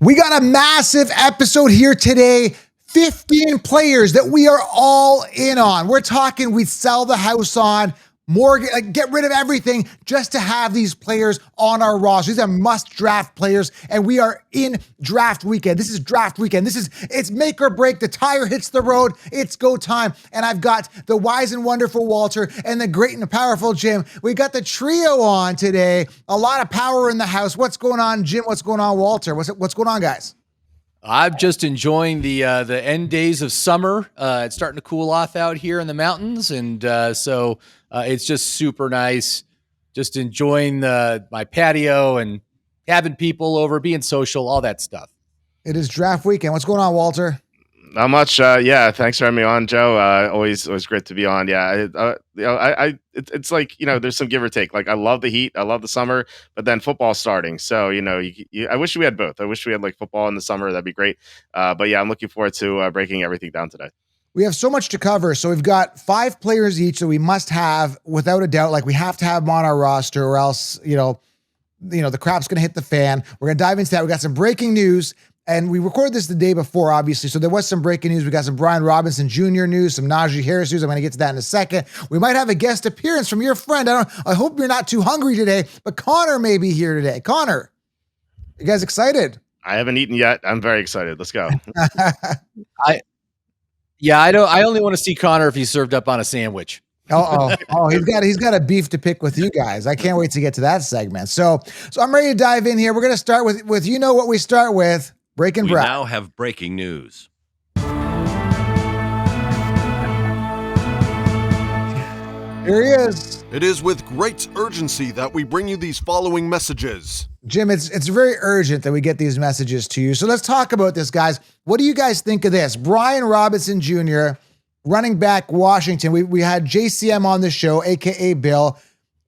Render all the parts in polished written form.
We got a massive episode here today. 15 players that we are all in on. We're talking we'd sell the house on, mortgage, like get rid of everything just to have these players on our roster. These are must draft players, and we are in draft weekend. This is draft weekend. It's make or break. The tire hits the road. It's go time. And I've got the wise and wonderful Walter and the great and powerful Jim. We got the trio on today. A lot of power in the house. What's going on, Jim? What's going on, Walter? What's going on, guys? I'm just enjoying the end days of summer. It's starting to cool off out here in the mountains, and so it's just super nice. Just enjoying my patio and having people over, being social, all that stuff. It is draft weekend. What's going on, Walter? Not much. Yeah, thanks for having me on, Joe. Always great to be on. Yeah, it's like, there's some give or take. Like, I love the heat, I love the summer, but then football's starting. So I wish we had both. I wish we had like football in the summer. That'd be great. But yeah, I'm looking forward to breaking everything down today. We have so much to cover. So we've got 5 players each that we must have without a doubt. Like, we have to have them on our roster, or else the crap's going to hit the fan. We're going to dive into that. We got some breaking news. And we recorded this the day before, obviously. So there was some breaking news. We got some Brian Robinson Jr. news, some Najee Harris news. I'm going to get to that in a second. We might have a guest appearance from your friend. I hope you're not too hungry today, but Connor may be here today. Connor, you guys excited? I haven't eaten yet. I'm very excited. Let's go. I only want to see Connor if he's served up on a sandwich. Oh, he's got a beef to pick with you guys. I can't wait to get to that segment. So I'm ready to dive in here. We're going to start with what we start with. Breaking Brad. We now have breaking news. Here he is. It is with great urgency that we bring you these following messages. Jim, it's very urgent that we get these messages to you. So let's talk about this, guys. What do you guys think of this? Brian Robinson Jr., running back, Washington. We had JCM on the show, a.k.a. Bill,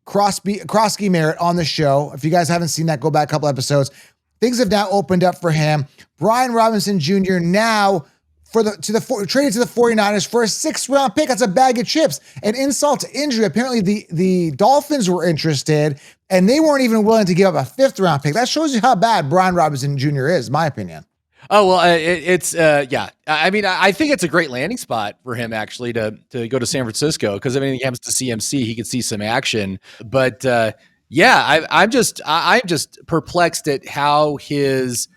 Krosky Merritt on the show. If you guys haven't seen that, go back a couple episodes. Things have now opened up for him. Brian Robinson Jr. now traded to the 49ers for a 6th-round pick. That's a bag of chips. An insult to injury. Apparently the Dolphins were interested, and they weren't even willing to give up a 5th-round pick. That shows you how bad Brian Robinson Jr. is, in my opinion. Oh, well, yeah. I mean, I think it's a great landing spot for him, actually, to go to San Francisco, because if anything happens to CMC, he could see some action. But I'm just perplexed at how his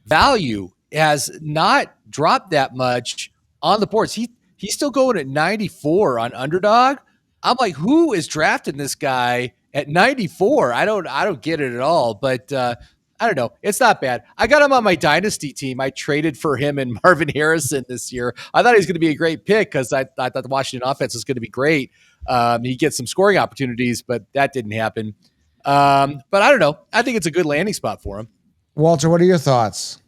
value has not dropped that much on the boards. He's still going at 94 on Underdog. I'm like, who is drafting this guy at 94? I don't get it at all. But I don't know. It's not bad. I got him on my dynasty team. I traded for him and Marvin Harrison this year. I thought he was going to be a great pick because I thought the Washington offense was going to be great. He gets some scoring opportunities, but that didn't happen. But I don't know. I think it's a good landing spot for him. Walter, what are your thoughts?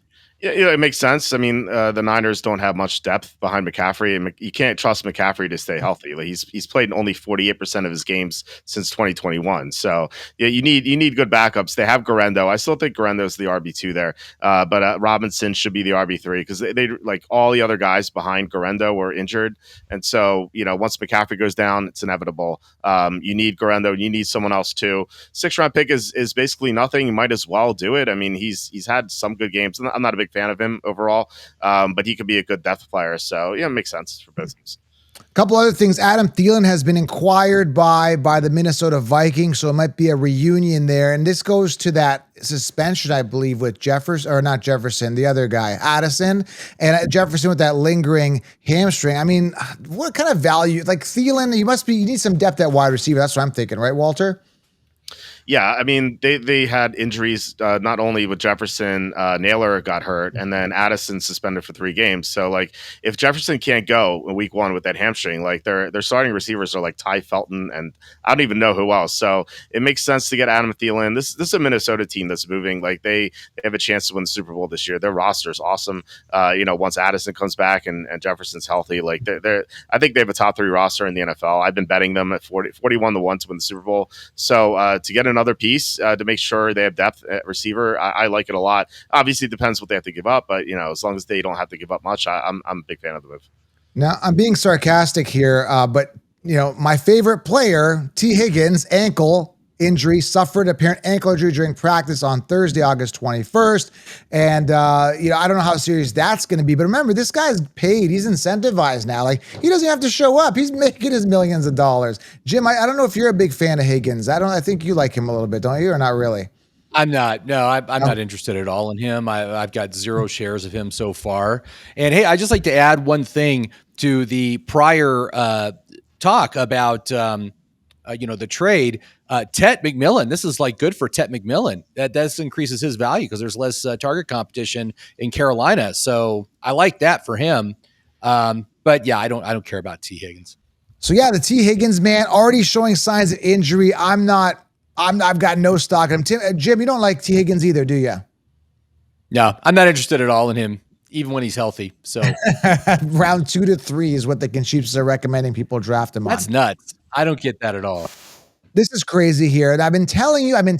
Yeah, it makes sense. I mean, the Niners don't have much depth behind McCaffrey, and you can't trust McCaffrey to stay healthy. Like, he's played in only 48% of his games since 2021. So yeah, you need good backups. They have Garendo. I still think Garendo's the RB2 there, but Robinson should be the RB3 because they like all the other guys behind Garendo were injured, and so once McCaffrey goes down, it's inevitable. You need Garendo. You need someone else too. 6th-round pick is basically nothing. You might as well do it. I mean, he's had some good games. I'm not a big fan of him overall, but he could be a good depth player. So yeah, it makes sense for business. A couple other things. Adam Thielen has been inquired by the Minnesota Vikings, so it might be a reunion there. And this goes to that suspension, I believe, with the other guy, Addison, and Jefferson with that lingering hamstring. I mean, what kind of value? Like Thielen, you need some depth at wide receiver. That's what I'm thinking, right, Walter? Yeah, I mean, they had injuries not only with Jefferson, Naylor got hurt, and then Addison suspended for 3 games. So, like, if Jefferson can't go in week 1 with that hamstring, like, their starting receivers are like Ty Felton, and I don't even know who else. So it makes sense to get Adam Thielen. This is a Minnesota team that's moving. Like, they have a chance to win the Super Bowl this year. Their roster is awesome. Once Addison comes back and Jefferson's healthy, like, I think they have a top 3 roster in the NFL. I've been betting them at 41-1 to win the Super Bowl. So to get another piece to make sure they have depth at receiver, I like it a lot. Obviously, it depends what they have to give up, but as long as they don't have to give up much, I'm a big fan of the move. Now, I'm being sarcastic here, but my favorite player, T. Higgins, ankle injury, suffered apparent ankle injury during practice on Thursday, August 21st. And, I don't know how serious that's going to be. But remember, this guy's paid. He's incentivized now. Like, he doesn't have to show up. He's making his millions of dollars. Jim, I don't know if you're a big fan of Higgins. I think you like him a little bit, don't you? Or not really? I'm not. No, I'm not interested at all in him. I've got 0 shares of him so far. And hey, I just like to add one thing to the prior talk about the trade. Tet McMillan. This is like good for Tet McMillan. That increases his value because there's less target competition in Carolina. So I like that for him. But yeah, I don't care about T. Higgins. So yeah, the T. Higgins man already showing signs of injury. I've got no stock in him. Jim, you don't like T. Higgins either, do you? No, I'm not interested at all in him, even when he's healthy. So round 2 to 3 is what the Conchiefs are recommending people draft him on. That's nuts. I don't get that at all. This is crazy here. And I've been telling you. And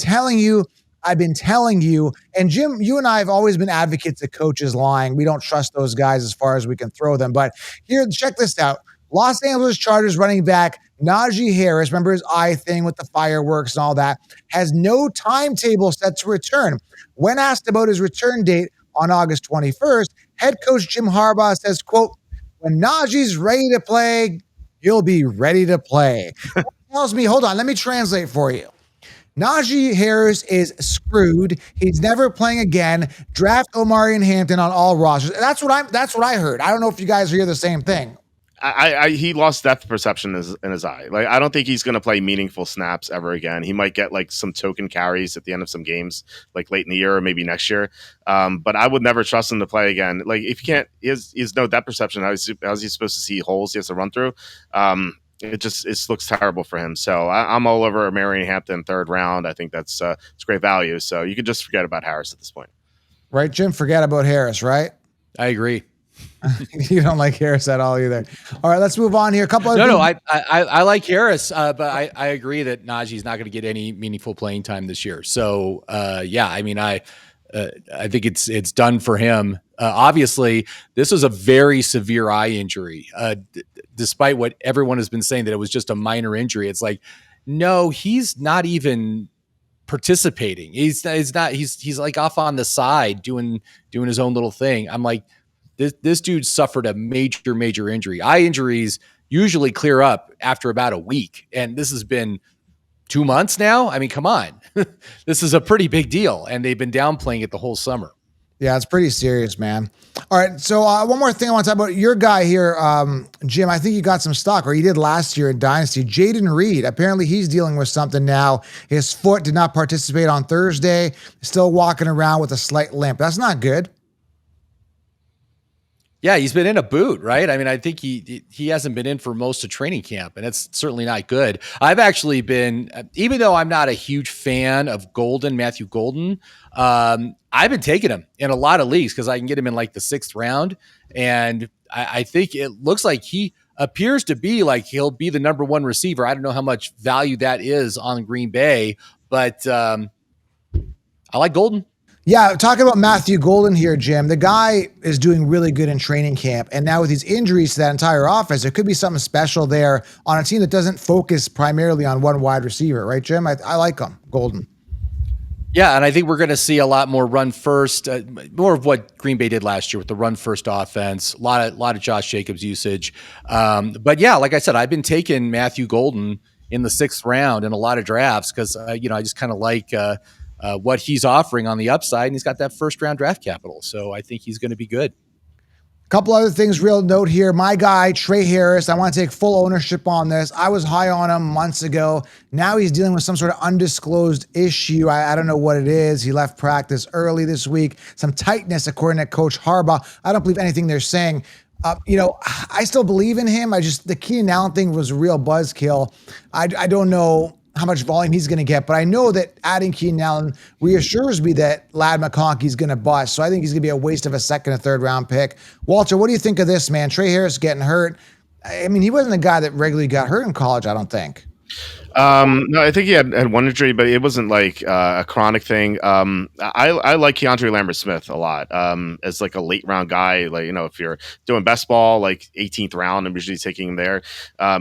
Jim, you and I have always been advocates of coaches lying. We don't trust those guys as far as we can throw them. But here, check this out. Los Angeles Chargers running back Najee Harris, remember his eye thing with the fireworks and all that, has no timetable set to return. When asked about his return date on August 21st, head coach Jim Harbaugh says, quote, "When Najee's ready to play, he'll be ready to play." That tells me, hold on, let me translate for you. Najee Harris is screwed. He's never playing again. Draft Omarion Hampton on all rosters. That's what I heard. I don't know if you guys hear the same thing. He lost depth perception in his eye. Like, I don't think he's going to play meaningful snaps ever again. He might get like some token carries at the end of some games, like late in the year or maybe next year. But I would never trust him to play again. Like, if you can't, he has no depth perception. How's he supposed to see holes he has to run through? It looks terrible for him. So I'm all over Omarion Hampton 3rd round. I think it's great value. So you can just forget about Harris at this point. Right, Jim? Forget about Harris, right? I agree. You don't like Harris at all either. All right, let's move on here. A couple of I like Harris, but I agree that Najee's not going to get any meaningful playing time this year. So I think it's done for him. Obviously, this was a very severe eye injury. Despite what everyone has been saying that it was just a minor injury, it's like, no, he's not even participating. He's like off on the side doing his own little thing. I'm like, this dude suffered a major injury. Eye injuries usually clear up after about a week, and this has been 2 months now. I mean, come on. This is a pretty big deal, and they've been downplaying it the whole summer. Yeah, it's pretty serious, man. All right, so one more thing I want to talk about. Your guy here, Jim, I think you got some stock, or you did last year in Dynasty. Jaden Reed, apparently he's dealing with something now. His foot did not participate on Thursday. Still walking around with a slight limp. That's not good. Yeah, he's been in a boot, right? I mean, I think he hasn't been in for most of training camp, and it's certainly not good. I've actually been, even though I'm not a huge fan of Matthew Golden, I've been taking him in a lot of leagues because I can get him in like the 6th round, and I think it looks like he appears to be like he'll be the number 1 receiver. I don't know how much value that is on Green Bay, but I like Golden. Yeah, talking about Matthew Golden here, Jim. The guy is doing really good in training camp. And now with these injuries to that entire offense, there could be something special there on a team that doesn't focus primarily on one wide receiver, right, Jim? I like him, Golden. Yeah, and I think we're going to see a lot more run first, more of what Green Bay did last year with the run first offense. A lot of Josh Jacobs usage. But yeah, like I said, I've been taking Matthew Golden in the 6th round in a lot of drafts because I just kind of like what he's offering on the upside, and he's got that 1st round draft capital. So I think he's going to be good. A couple other things, real note here. My guy, Trey Harris, I want to take full ownership on this. I was high on him months ago. Now he's dealing with some sort of undisclosed issue. I don't know what it is. He left practice early this week. Some tightness, according to Coach Harbaugh. I don't believe anything they're saying. I still believe in him. The Keenan Allen thing was a real buzzkill. I don't know how much volume he's going to get, but I know that adding Keenan Allen reassures me that Ladd McConkey's going to bust. So I think he's going to be a waste of a 2nd or 3rd round pick. Walter, what do you think of this, man? Trey Harris getting hurt. I mean, he wasn't the guy that regularly got hurt in college, I don't think. No, I think he had one injury, but it wasn't like a chronic thing. I like Keandre Lambert Smith a lot as like a late round guy. Like, if you're doing best ball, like 18th round, I'm usually taking him there.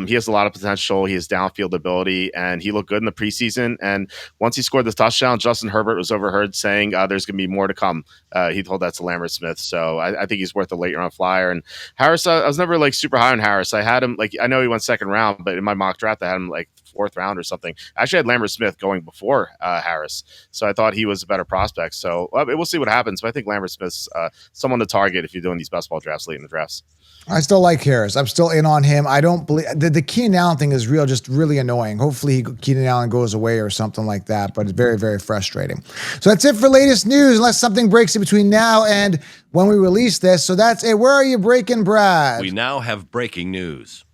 He has a lot of potential. He has downfield ability, and he looked good in the preseason. And once he scored the touchdown, Justin Herbert was overheard saying there's going to be more to come. He told that to Lambert Smith. So I think he's worth a late round flyer. And Harris, I was never like super high on Harris. I had him I know he went second round, but in my mock draft, I had him like fourth round or something. I actually had Lambert Smith going before Harris, so I thought he was a better prospect. So we'll see what happens. But I think Lambert Smith's someone to target if you're doing these best ball drafts late in the drafts. I still like Harris. I'm still in on him. I don't believe the Keenan Allen thing is real, just really annoying. Hopefully Keenan Allen goes away or something like that, but it's very, very frustrating. So that's it for latest news, unless something breaks in between now and when we release this. So that's it. Where are you breaking, Brad? We now have breaking news.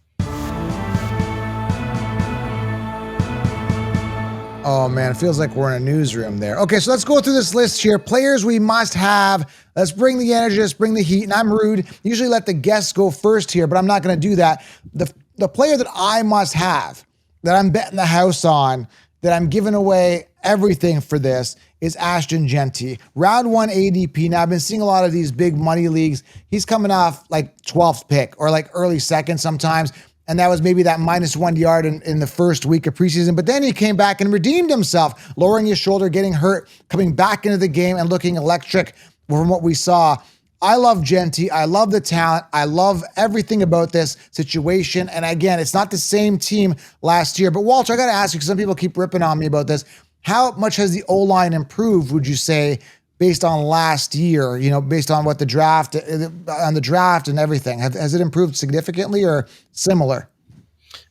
Oh, man, it feels like we're in a newsroom there. Okay, so let's go through this list here. Players we must have. Let's bring the energy, let's bring the heat. And I'm rude. Usually let the guests go first here, but I'm not going to do that. The player that I must have, that I'm betting the house on, that I'm giving away everything for this, is Ashton Genty. Round 1 ADP. Now, I've been seeing a lot of these big money leagues. He's coming off like 12th pick or like early second sometimes. And that was maybe that -1 yard in the first week of preseason. But then he came back and redeemed himself, lowering his shoulder, getting hurt, coming back into the game and looking electric from what we saw. I love Genty. I love the talent. I love everything about this situation. And again, it's not the same team last year. But Walter, I got to ask you, because some people keep ripping on me about this. How much has the O-line improved, would you say, based on last year, based on what the draft and everything? Has it improved significantly or similar?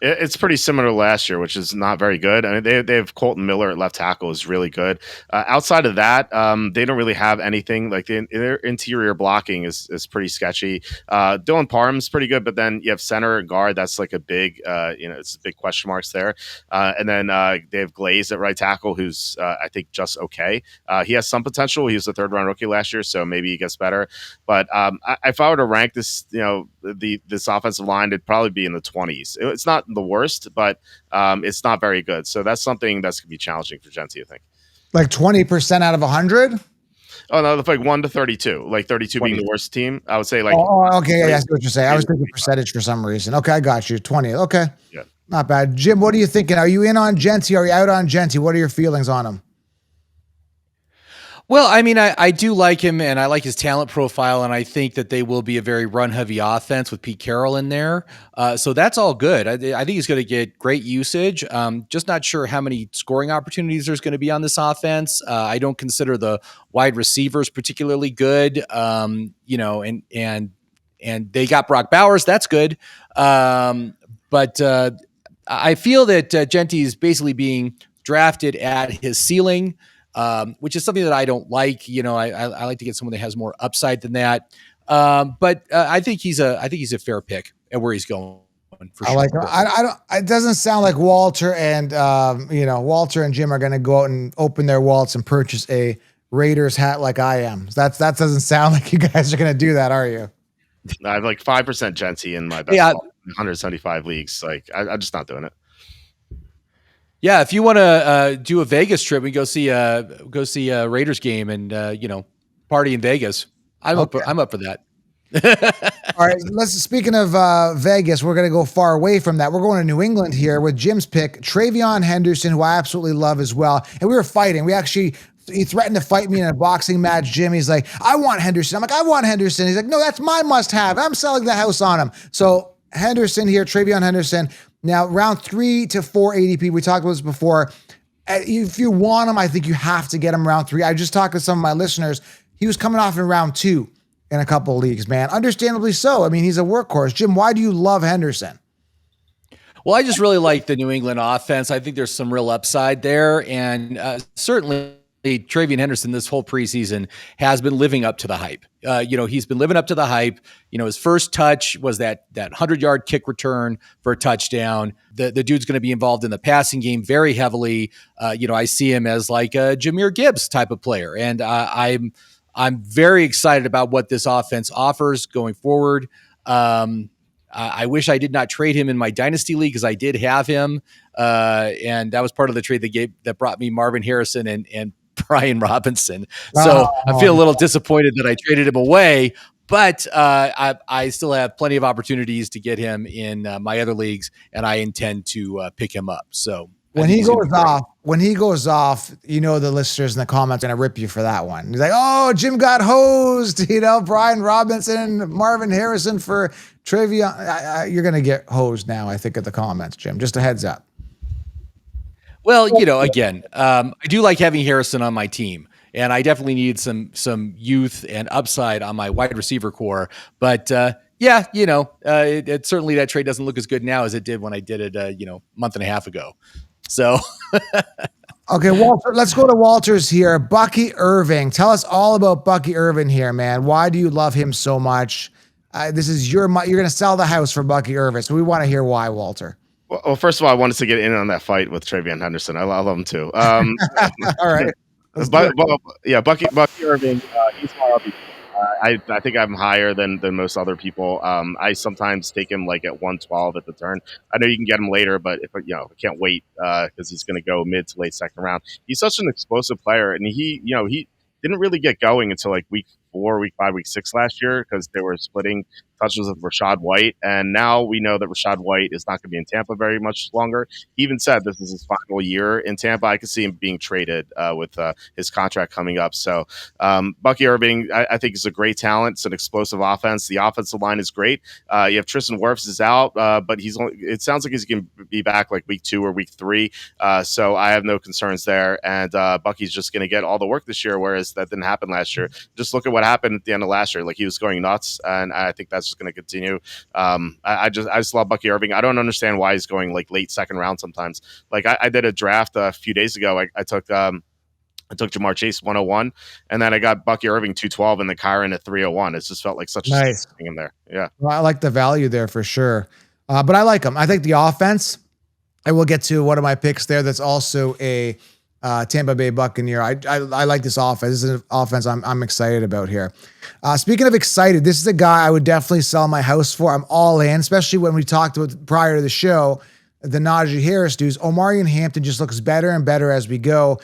It's pretty similar to last year, which is not very good. I mean, they have Colton Miller at left tackle is really good. Outside of that, they don't really have anything. Like their interior blocking is pretty sketchy. Dylan Parham's pretty good, but then you have center and guard. That's like a big, it's big question marks there. And then they have Glaze at right tackle, who's I think just okay. He has some potential. He was a third round rookie last year, so maybe he gets better. But if I were to rank this, this offensive line, it'd probably be in the 20s. It's not the worst, but it's not very good. So that's something that's going to be challenging for Genty, I think. Like 20% out of 100? Oh, no, like 1 to 32. Like 32 being the worst team. I would say like... Oh, okay. Yeah, I see what you're saying. I was thinking percentage for some reason. Okay, I got you. 20. Okay. Yeah. Not bad. Jim, what are you thinking? Are you in on Genty? Are you out on Genty? What are your feelings on him? Well, I mean, I do like him, and I like his talent profile, and I think that they will be a very run-heavy offense with Pete Carroll in there. So that's all good. I think he's going to get great usage. Just not sure how many scoring opportunities there's going to be on this offense. I don't consider the wide receivers particularly good. And they got Brock Bowers. That's good. But I feel that Genty is basically being drafted at his ceiling. Which is something that I don't like. I like to get someone that has more upside than that. But I think he's a fair pick at where he's going. For sure. I like him. I don't. It doesn't sound like Walter and Jim are going to go out and open their wallets and purchase a Raiders hat like I am. That doesn't sound like you guys are going to do that, are you? I have like 5% Genty in my best 175 leagues. Like I'm just not doing it. Yeah, if you want to do a Vegas trip, we go see a Raiders game and party in Vegas. I'm up for that. All right, speaking of Vegas, we're going to go far away from that. We're going to New England here with Jim's pick, Travion Henderson, who I absolutely love as well. And we were fighting. He threatened to fight me in a boxing match, Jim. He's like, I want Henderson. I'm like, I want Henderson. He's like, no, that's my must-have. I'm selling the house on him. So Henderson here, Travion Henderson. Now, round 3 to 4 ADP, we talked about this before. If you want him, I think you have to get him round 3. I just talked to some of my listeners. He was coming off in round 2 in a couple of leagues, man. Understandably so. I mean, he's a workhorse. Jim, why do you love Henderson? Well, I just really like the New England offense. I think there's some real upside there. And certainly Travion Henderson this whole preseason has been living up to the hype. He's been living up to the hype. His first touch was that 100-yard kick return for a touchdown. The dude's going to be involved in the passing game very heavily. I see him as like a Jahmyr Gibbs type of player. And I'm very excited about what this offense offers going forward. I wish I did not trade him in my dynasty league because I did have him, and that was part of the trade that brought me Marvin Harrison and Brian Robinson. So I feel a little disappointed that I traded him away, but I still have plenty of opportunities to get him in my other leagues, and I intend to pick him up. So when he goes off, you know, the listeners in the comments are gonna rip you for that one. He's like, "Oh, Jim got hosed." You know, Brian Robinson, Marvin Harrison for trivia. You're gonna get hosed now, I think, at the comments, Jim. Just a heads up. Well, you know, again, I do like having Harrison on my team, and I definitely need some youth and upside on my wide receiver core. But yeah, you know, it certainly that trade doesn't look as good now as it did when I did it, you know, a month and a half ago. So, okay, Walter, let's go to Walter's here. Bucky Irving. Tell us all about Bucky Irving here, man. Why do you love him so much? This is you're going to sell the house for Bucky Irving. So we want to hear why, Walter. Well, first of all, I wanted to get in on that fight with Travion Henderson. I love him too. All right. Bucky Irving, he's my RB. I think I'm higher than most other people. I sometimes take him like at 112 at the turn. I know you can get him later, but if I can't wait because he's going to go mid to late second round. He's such an explosive player, and he didn't really get going until like week 4, week 5, week 6 last year because they were splitting touches with Rachaad White, and now we know that Rachaad White is not going to be in Tampa very much longer. He even said this is his final year in Tampa. I could see him being traded with his contract coming up. So Bucky Irving, I think, is a great talent. It's an explosive offense. The offensive line is great. You have Tristan Wirfs is out, but it sounds like he's going to be back like week 2 or week 3. So I have no concerns there. And Bucky's just going to get all the work this year, whereas that didn't happen last year. Just look at what happened at the end of last year. Like, he was going nuts, and I think that's just going to continue. I just love Bucky Irving. I don't understand why he's going like late second round sometimes. Like I did a draft a few days ago. I took Jamar Chase 101, and then I got Bucky Irving 212 and the Kyron at 301. It just felt like such nice a thing in there. Yeah. Well, I like the value there for sure. But I like him. I think the offense, I will get to one of my picks there. That's also a Tampa Bay Buccaneer. I like this offense. This is an offense I'm excited about here. Speaking of excited, this is a guy I would definitely sell my house for. I'm all in, especially when we talked about prior to the show, the Najee Harris news. Omarion Hampton just looks better and better as we go.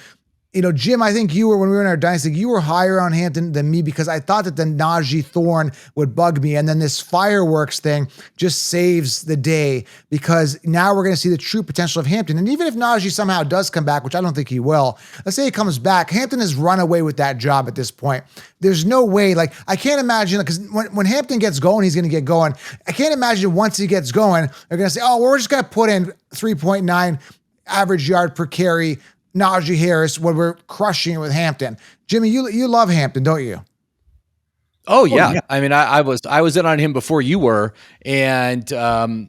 You know, Jim, I think when we were in our dynasty, you were higher on Hampton than me because I thought that the Najee thorn would bug me. And then this fireworks thing just saves the day because now we're going to see the true potential of Hampton. And even if Najee somehow does come back, which I don't think he will, let's say he comes back, Hampton has run away with that job at this point. There's no way, like, I can't imagine, because when Hampton gets going, he's going to get going. I can't imagine once he gets going, they're going to say, oh, we're just going to put in 3.9 average yard per carry Najee Harris when we're crushing it with Hampton. Jimmy, you love Hampton, don't you? Oh yeah. I mean, I was in on him before you were, and the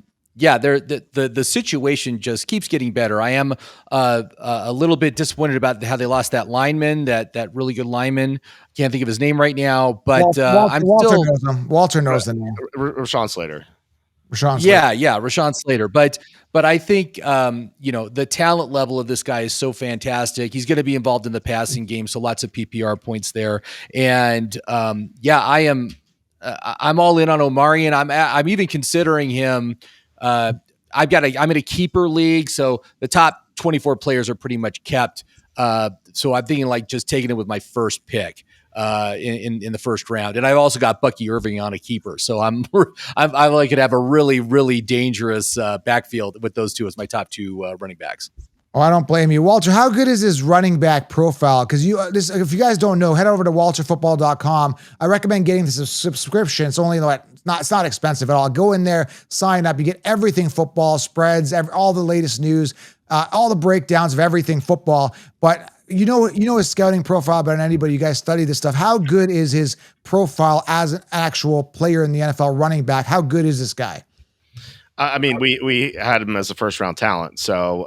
situation just keeps getting better. I am a little bit disappointed about how they lost that lineman, that really good lineman. Can't think of his name right now, but Walter knows him. Walter knows the name. Rashawn Slater. Yeah, Rashawn Slater. But I think the talent level of this guy is so fantastic. He's going to be involved in the passing game, so lots of PPR points there. And I'm all in on Omarion. I'm even considering him. I'm in a keeper league, so the top 24 players are pretty much kept. So I'm thinking like just taking it with my first pick. In the first round, and I've also got Bucky Irving on a keeper, so I could have a really, really dangerous backfield with those two as my top 2 running backs. Oh, I don't blame you, Walter. How good is his running back profile? Because if you guys don't know, head over to walterfootball.com. I recommend getting this subscription. It's only it's not expensive at all. Go in there, sign up. You get everything football, spreads, all the latest news, all the breakdowns of everything football. But you know his scouting profile better than anybody. You guys study this stuff. How good is his profile as an actual player in the NFL running back? How good is this guy? I mean, we had him as a first round talent. So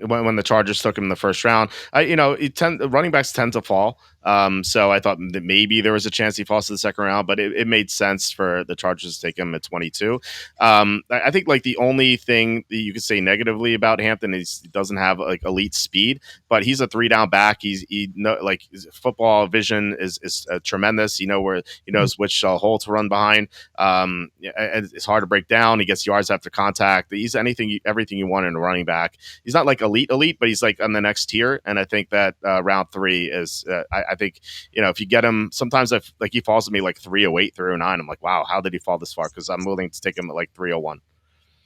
when the Chargers took him in the first round, running backs tend to fall. So I thought that maybe there was a chance he falls to the second round, but it made sense for the Chargers to take him at 22. I think like the only thing that you could say negatively about Hampton is he doesn't have like elite speed, but he's a 3-down back. Like his football vision is tremendous. He knows which hole to run behind. It's hard to break down. He gets yards after contact. He's everything you want in a running back. He's not like elite, but he's like on the next tier. And I think that round 3 is. I think if you get him, sometimes he falls to me like 308, 309. I'm like, wow, how did he fall this far? Because I'm willing to take him at like 301.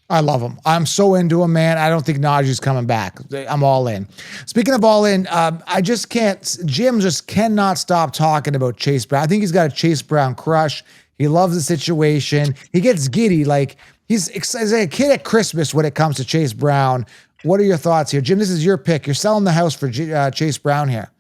I love him. I'm so into him, man. I don't think Najee's coming back. I'm all in. Speaking of all in, I just can't. Jim just cannot stop talking about Chase Brown. I think he's got a Chase Brown crush. He loves the situation. He gets giddy. Like he's like a kid at Christmas when it comes to Chase Brown. What are your thoughts here? Jim, this is your pick. You're selling the house for Chase Brown here.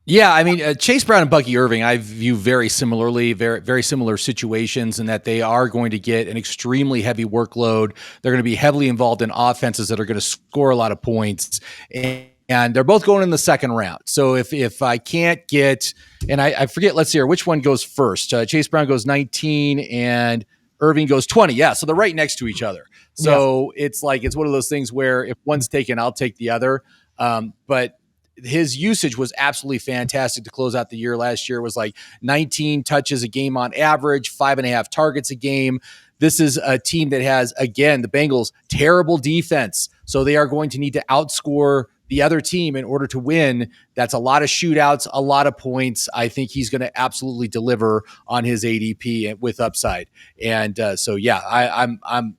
Yeah, I mean, Chase Brown and Bucky Irving, I view very similarly, very, very similar situations in that they are going to get an extremely heavy workload. They're going to be heavily involved in offenses that are going to score a lot of points. And they're both going in the second round. So if I can't get, and I forget, let's see here, which one goes first? Chase Brown goes 19 and Irving goes 20. Yeah, so they're right next to each other. So it's one of those things where if one's taken, I'll take the other. But his usage was absolutely fantastic to close out the year. Last year was like 19 touches a game on average, 5.5 targets a game. This is a team that has, again, the Bengals, terrible defense. So they are going to need to outscore the other team in order to win. That's a lot of shootouts, a lot of points. I think he's going to absolutely deliver on his ADP with upside. And I'm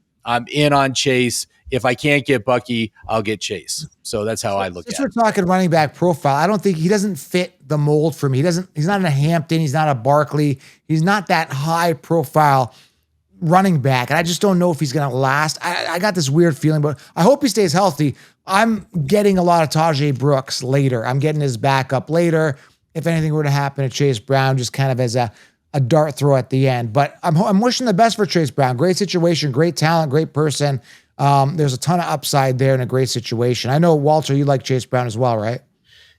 in on Chase. If I can't get Bucky, I'll get Chase. So that's how I look at it. We're talking running back profile. I don't think he doesn't fit the mold for me. He's not a Hampton. He's not a Barkley. He's not that high profile running back. And I just don't know if he's going to last. I got this weird feeling, but I hope he stays healthy. I'm getting a lot of Tajay Brooks later. I'm getting his backup later. If anything were to happen to Chase Brown, just kind of as a dart throw at the end. But I'm wishing the best for Chase Brown. Great situation, great talent, great person. There's a ton of upside there in a great situation. I know, Walter, you like Chase Brown as well, right?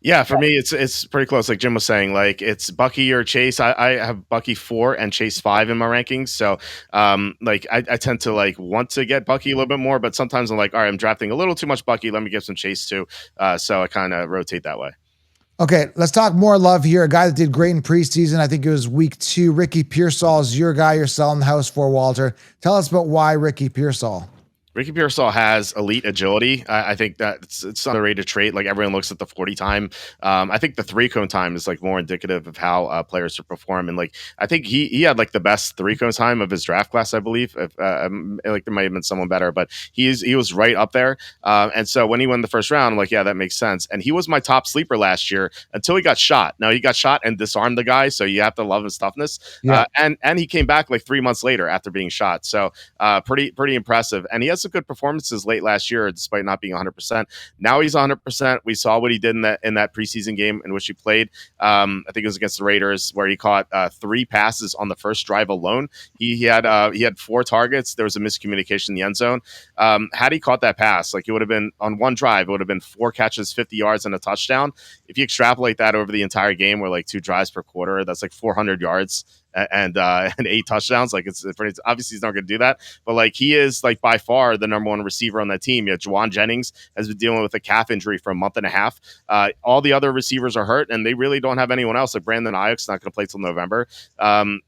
Yeah, for me, it's pretty close. Like Jim was saying, like it's Bucky or Chase. I have Bucky 4 and Chase 5 in my rankings. So, I tend to want to get Bucky a little bit more, but sometimes I'm like, all right, I'm drafting a little too much Bucky. Let me give some Chase too. So I kind of rotate that way. Okay, let's talk more love here. A guy that did great in preseason. I think it was week 2. Ricky Pearsall is your guy you're selling the house for, Walter. Tell us about why Ricky Pearsall. Ricky Pearsall has elite agility. I think that it's an underrated trait. Like everyone looks at the 40 time. I think the 3-cone time is more indicative of how players are perform. And I think he had the best 3-cone time of his draft class, I believe. If, there might have been someone better, but he was right up there. And so when he won the first round, I'm like, yeah, that makes sense. And he was my top sleeper last year until he got shot. Now he got shot and disarmed the guy, so you have to love his toughness. Yeah. And he came back 3 months later after being shot. So pretty impressive. And he has some good performances late last year, despite not being 100%. Now he's 100%. We saw what he did in that preseason game in which he played. I think it was against the Raiders, where he caught 3 passes on the first drive alone. He had 4 targets. There was a miscommunication in the end zone. Had he caught that pass, it would have been on one drive. It would have been 4 catches, 50 yards, and a touchdown. If you extrapolate that over the entire game, where 2 drives per quarter, that's 400 yards. And 8 touchdowns. It's obviously he's not going to do that, but he is by far the number 1 receiver on that team. Juwan Jennings has been dealing with a calf injury for a month and a half. All the other receivers are hurt, and they really don't have anyone else. Brandon Ayuk's not going to play till November.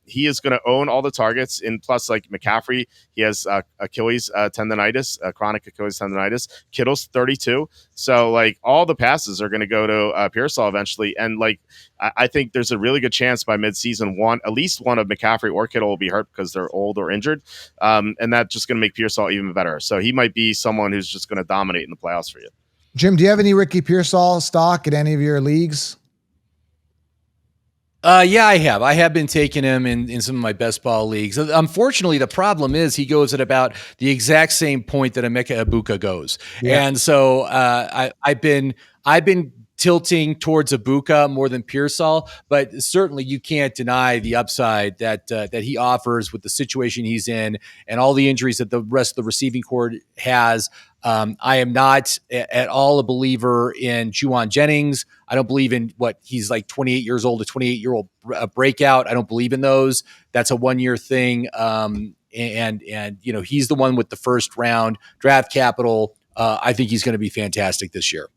He is going to own all the targets. And plus, McCaffrey, he has Achilles tendonitis, chronic Achilles tendonitis. Kittle's 32, so all the passes are going to go to Pearsall eventually. And I think there's a really good chance by midseason at least one of McCaffrey or Kittle will be hurt because they're old or injured. And that's just going to make Pearsall even better. So he might be someone who's just going to dominate in the playoffs for you. Jim, do you have any Ricky Pearsall stock in any of your leagues? Yeah, I have. I have been taking him in some of my best ball leagues. Unfortunately, the problem is he goes at about the exact same point that Emeka Egbuka goes. Yeah. And so I've been tilting towards Ibuka more than Pearsall, but certainly you can't deny the upside that he offers with the situation he's in and all the injuries that the rest of the receiving corps has. I am not at all a believer in Juwan Jennings. I don't believe in what he's like 28 years old, a 28-year-old breakout. I don't believe in those. That's a 1-year thing. And he's the one with the first round draft capital. I think he's going to be fantastic this year.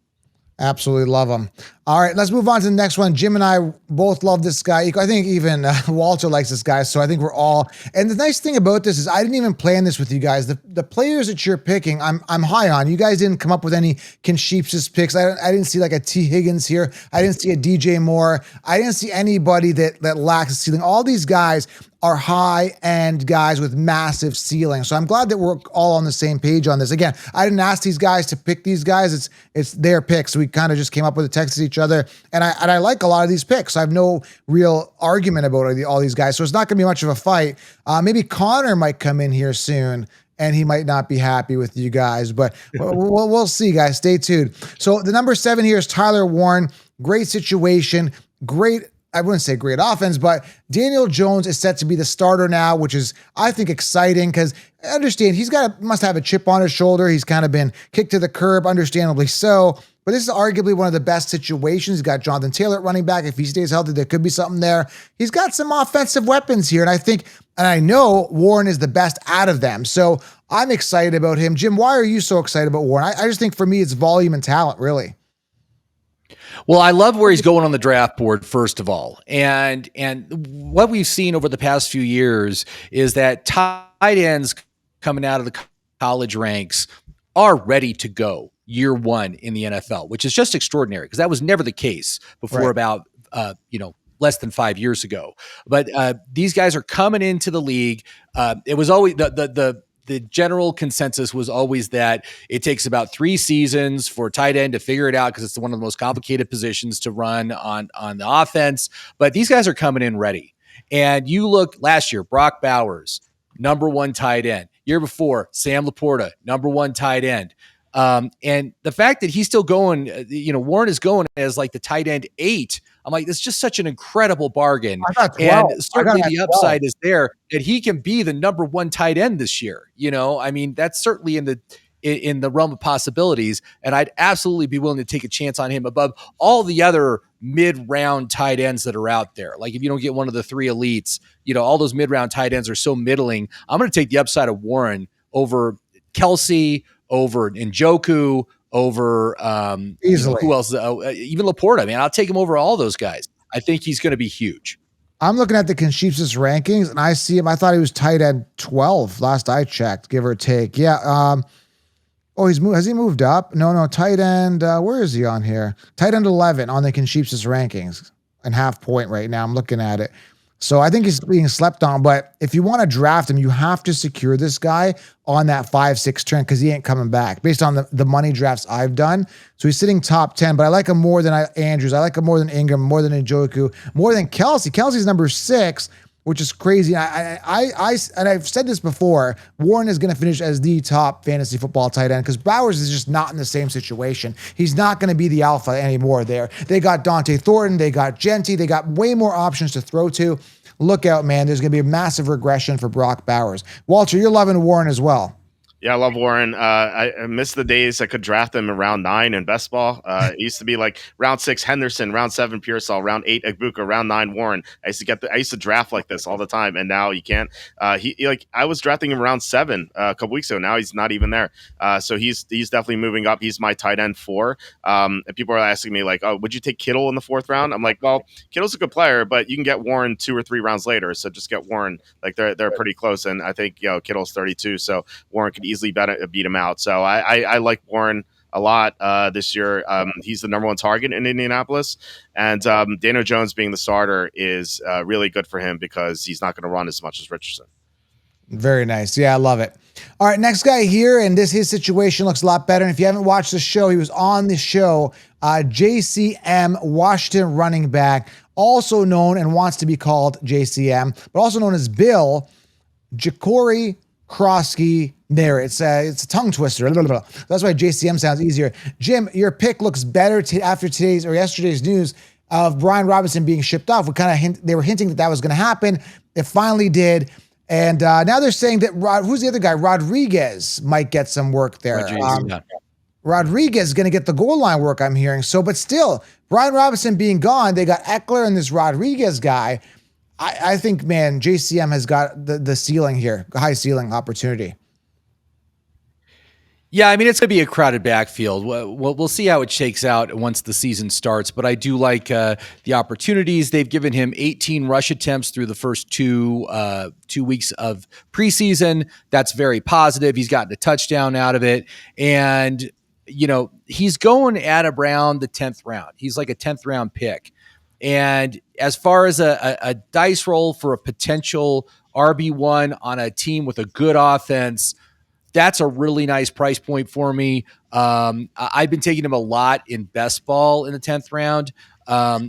Absolutely love him. All right, let's move on to the next one. Jim and I both love this guy. I think even Walter likes this guy, so I think we're all. And the nice thing about this is I didn't even plan this with you guys. The players that you're picking, I'm high on. You guys didn't come up with any Concheapsis picks. I didn't see like a T. Higgins here. I didn't see a DJ Moore. I didn't see anybody that lacks a ceiling. All these guys are high-end guys with massive ceilings. So I'm glad that we're all on the same page on this. Again, I didn't ask these guys to pick these guys. It's their picks. We kind of just came up with a text to each other. And I like a lot of these picks. So I have no real argument about all these guys. So it's not going to be much of a fight. Maybe Connor might come in here soon, and he might not be happy with you guys. But we'll see, guys. Stay tuned. So the number 7 here is Tyler Warren. Great situation. I wouldn't say great offense, but Daniel Jones is set to be the starter now, which is, I think, exciting because I understand must have a chip on his shoulder. He's kind of been kicked to the curb, understandably so. But this is arguably one of the best situations. He's got Jonathan Taylor at running back. If he stays healthy, there could be something there. He's got some offensive weapons here. And I know Warren is the best out of them. So I'm excited about him. Jim, why are you so excited about Warren? I just think for me, it's volume and talent, really. Well, I love where he's going on the draft board, first of all. And what we've seen over the past few years is that tight ends coming out of the college ranks are ready to go year one in the NFL, which is just extraordinary because that was never the case before about less than 5 years ago. But these guys are coming into the league. It was always the general consensus was always that it takes about 3 seasons for a tight end to figure it out because it's one of the most complicated positions to run on the offense. But these guys are coming in ready. And you look last year, Brock Bowers, number 1 tight end. Year before, Sam Laporta, number 1 tight end. And the fact that he's still going, Warren is going as like the tight end 8. I'm like, it's just such an incredible bargain. And certainly the upside is there that he can be the number 1 tight end this year. That's certainly in the realm of possibilities. And I'd absolutely be willing to take a chance on him above all the other mid-round tight ends that are out there. Like if you don't get one of the 3 elites, all those mid-round tight ends are so middling. I'm going to take the upside of Warren over Kelsey, over Njoku, over easily. Who else? Even Laporta, man. I'll take him over all those guys. I think he's going to be huge. I'm looking at the Concheapsis rankings, and I see him. I thought he was tight end 12 last I checked, give or take. Yeah. He's moved. Has he moved up? No. Tight end. Where is he on here? Tight end 11 on the Concheapsis rankings and half point right now. I'm looking at it. So I think he's being slept on, but if you want to draft him, you have to secure this guy on that 5-6 trend because he ain't coming back based on the money drafts I've done. So he's sitting top 10, but I like him more than Andrews. I like him more than Ingram, more than Njoku, more than Kelsey. Kelsey's number 6, which is crazy. And I've said this before, Warren is going to finish as the top fantasy football tight end because Bowers is just not in the same situation. He's not going to be the alpha anymore there. They got Dante Thornton. They got Genty. They got way more options to throw to. Look out, man. There's going to be a massive regression for Brock Bowers. Walter, you're loving Warren as well. Yeah, I love Warren. I miss the days I could draft him in round 9 in best ball. It used to be like round 6 Henderson, round 7 Pearsall, round 8 Ibuka, round 9 Warren. I used to draft like this all the time, and now you can't. I was drafting him around 7 a couple weeks ago. Now he's not even there. So he's definitely moving up. He's my tight end 4. And people are asking me like, "Oh, would you take Kittle in the 4th round?" I'm like, "Well, Kittle's a good player, but you can get Warren 2 or 3 rounds later. So just get Warren. Like they're pretty close, and I think Kittle's 32, so Warren could easily beat him out. So I like Warren a lot this year. He's the number 1 target in Indianapolis, and Daniel Jones being the starter is really good for him because he's not going to run as much as Richardson. Very nice. Yeah, I love it. All right, next guy here, and his situation looks a lot better. And if you haven't watched the show, he was on the show. JCM, Washington running back, also known and wants to be called JCM, but also known as Bill Jacory Krosky There, it's a tongue twister. That's why JCM sounds easier. Jim, your pick looks better after today's or yesterday's news of Brian Robinson being shipped off. They were hinting that was going to happen. It finally did, and now they're saying that who's the other guy? Rodriguez might get some work there. Rodriguez is going to get the goal line work, I'm hearing. So, but still, Brian Robinson being gone, they got Eckler and this Rodriguez guy. I think, man, JCM has got the ceiling here, high ceiling opportunity. Yeah, I mean, it's going to be a crowded backfield. We'll see how it shakes out once the season starts, but I do like the opportunities. They've given him 18 rush attempts through the first 2 weeks of preseason. That's very positive. He's gotten a touchdown out of it. And, he's going at around the 10th round. He's like a 10th round pick. And as far as a dice roll for a potential RB1 on a team with a good offense, that's a really nice price point for me. I've been taking him a lot in best ball in the 10th round.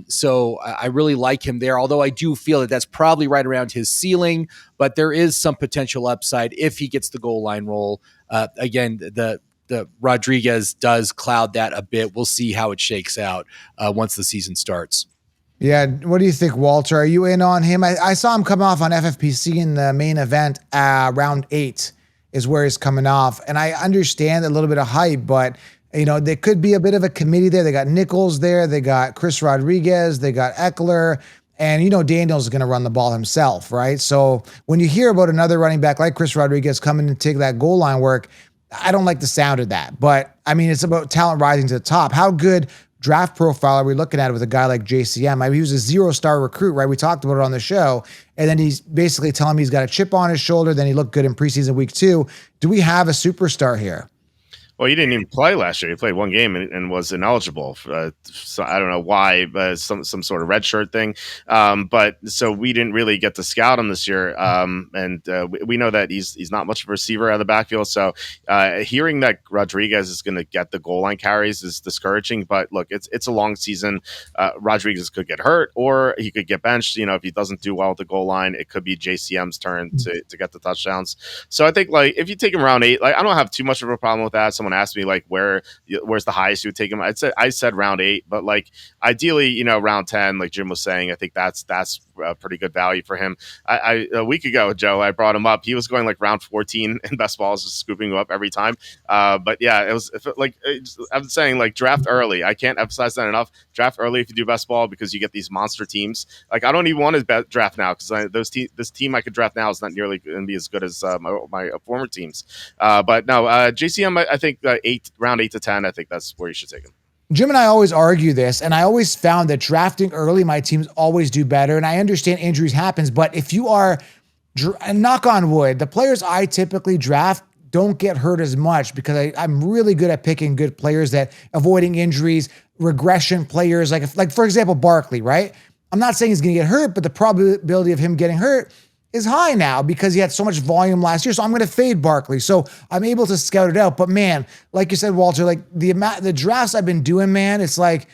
So I really like him there, although I do feel that that's probably right around his ceiling, but there is some potential upside if he gets the goal line roll. Again, the Rodriguez does cloud that a bit. We'll see how it shakes out once the season starts. Yeah. What do you think, Walter? Are you in on him? I saw him come off on FFPC in the main event, round 8. Is where he's coming off. And I understand a little bit of hype, but there could be a bit of a committee there. They got Nichols there. They got Chris Rodriguez. They got Eckler. And Daniels is going to run the ball himself, right? So when you hear about another running back like Chris Rodriguez coming to take that goal line work, I don't like the sound of that. But I mean, it's about talent rising to the top. How good draft profile are we looking at with a guy like JCM? I mean, he was a 0-star recruit, right? We talked about it on the show. And then he's basically telling me he's got a chip on his shoulder. Then he looked good in preseason week 2. Do we have a superstar here? Well, he didn't even play last year. He played one game and was ineligible. So I don't know why, but some sort of red shirt thing. But so we didn't really get to scout him this year. And we know that he's not much of a receiver out of the backfield. So hearing that Rodriguez is going to get the goal line carries is discouraging. But look, it's a long season. Rodriguez could get hurt or he could get benched. If he doesn't do well at the goal line, it could be JCM's turn to get the touchdowns. So I think if you take him round 8, I don't have too much of a problem with that. Someone asked me where's the highest you would take him. I said round 8, but ideally, round 10, like Jim was saying, I think that's a pretty good value for him. A week ago, Joe, I brought him up. He was going round 14 in best balls, just scooping him up every time. But yeah, I'm saying draft early. I can't emphasize that enough. Draft early if you do best ball because you get these monster teams. I don't even want to draft now because this team I could draft now is not nearly going to be as good as my former teams. But no, JCM, I think round 8 to 10. I think that's where you should take him. Jim and I always argue this, and I always found that drafting early, my teams always do better. And I understand injuries happens, but if you are, knock on wood, the players I typically draft don't get hurt as much because I'm really good at picking good players that avoiding injuries, regression players, like for example, Barkley, right? I'm not saying he's going to get hurt, but the probability of him getting hurt is high now because he had so much volume last year. So I'm going to fade Barkley. So I'm able to scout it out. But man, like you said, Walter, the drafts I've been doing, man, it's I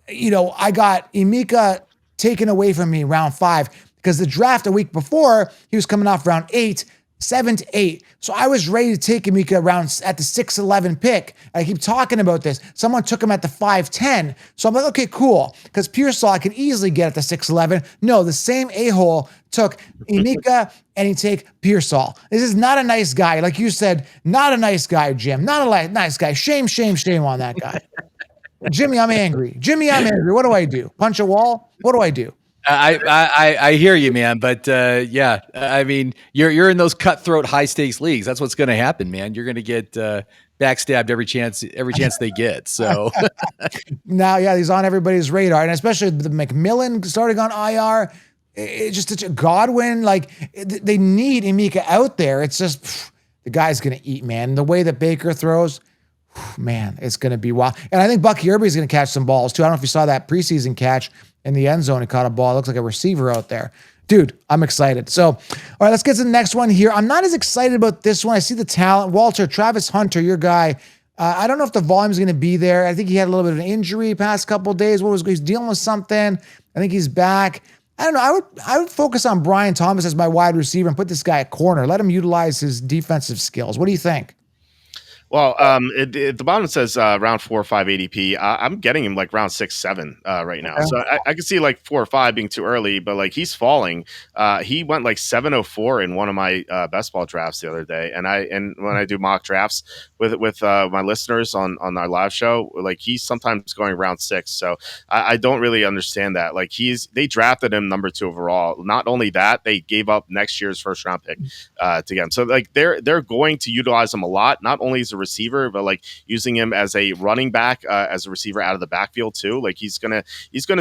got Emeka taken away from me round 5 because the draft a week before he was coming off round 8, 7 to 8. So I was ready to take Emeka at the 6-11 pick. I keep talking about this. Someone took him at the 5-10. So I'm like, okay, cool. Because Pearsall I could easily get at the 6-11. No, the same a-hole took Emeka and he take Pearsall. This is not a nice guy. Like you said, not a nice guy, Jim. Not a nice guy. Shame, shame, shame on that guy. Jimmy, I'm angry. What do I do? Punch a wall? What do I do? I hear you, man. But yeah, I mean, you're in those cutthroat, high stakes leagues. That's what's going to happen, man. You're going to get backstabbed every chance they get. So now, yeah, he's on everybody's radar, and especially the McMillan starting on IR. It's just such a Godwin. They need Emeka out there. It's just the guy's going to eat, man. The way that Baker throws. Man, it's going to be wild. And I think Bucky Irby's going to catch some balls too. I don't know if you saw that preseason catch in the end zone. He caught a ball. It looks like a receiver out there. Dude, I'm excited. So, all right, let's get to the next one here. I'm not as excited about this one. I see the talent. Walter, Travis Hunter, your guy. I don't know if the volume is going to be there. I think he had a little bit of an injury past couple of days. He's dealing with something. I think he's back. I don't know. I would focus on Brian Thomas as my wide receiver and put this guy at corner. Let him utilize his defensive skills. What do you think? Well, the bottom says round 4 or 5 ADP. I'm getting him like round 6, 7 right now. Okay. So I can see like 4 or 5 being too early, but like he's falling. He went like 704 in one of my best ball drafts the other day, and when I do mock drafts with my listeners on our live show, like he's sometimes going round 6. So I don't really understand that. Like they drafted him number 2 overall. Not only that, they gave up next year's first round pick to get him. So like they're going to utilize him a lot. Not only as a receiver, but like using him as a running back, as a receiver out of the backfield too. Like he's gonna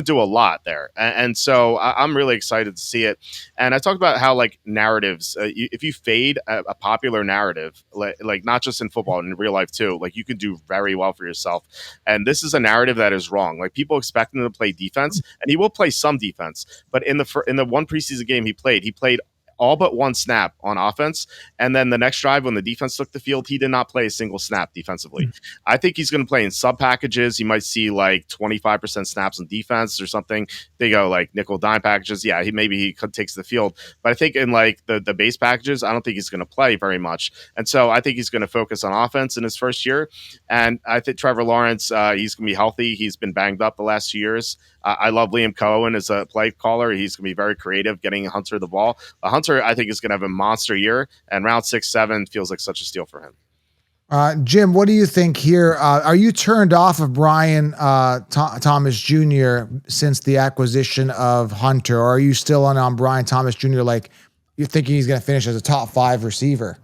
do a lot there, and so I'm really excited to see it. And I talked about how like narratives, if you fade a popular narrative, like not just in football, in real life too, like you can do very well for yourself. And this is a narrative that is wrong. Like people expect him to play defense, and he will play some defense, but in the one preseason game he played all but one snap on offense. And then the next drive, when the defense took the field, he did not play a single snap defensively. I think he's going to play in sub packages. You might see like 25% snaps on defense or something. They go like nickel dime packages. Yeah, he takes the field. But I think in like the base packages, I don't think he's going to play very much. And so I think he's going to focus on offense in his first year. And I think Trevor Lawrence, he's going to be healthy. He's been banged up the last 2 years. I love Liam Cohen as a play caller. He's going to be very creative getting Hunter the ball. Hunter, I think, is going to have a monster year, and round 6, 7 feels like such a steal for him. Jim, what do you think here? Are you turned off of Brian Thomas Jr. since the acquisition of Hunter, or are you still on Brian Thomas Jr. like you're thinking he's going to finish as a top 5 receiver?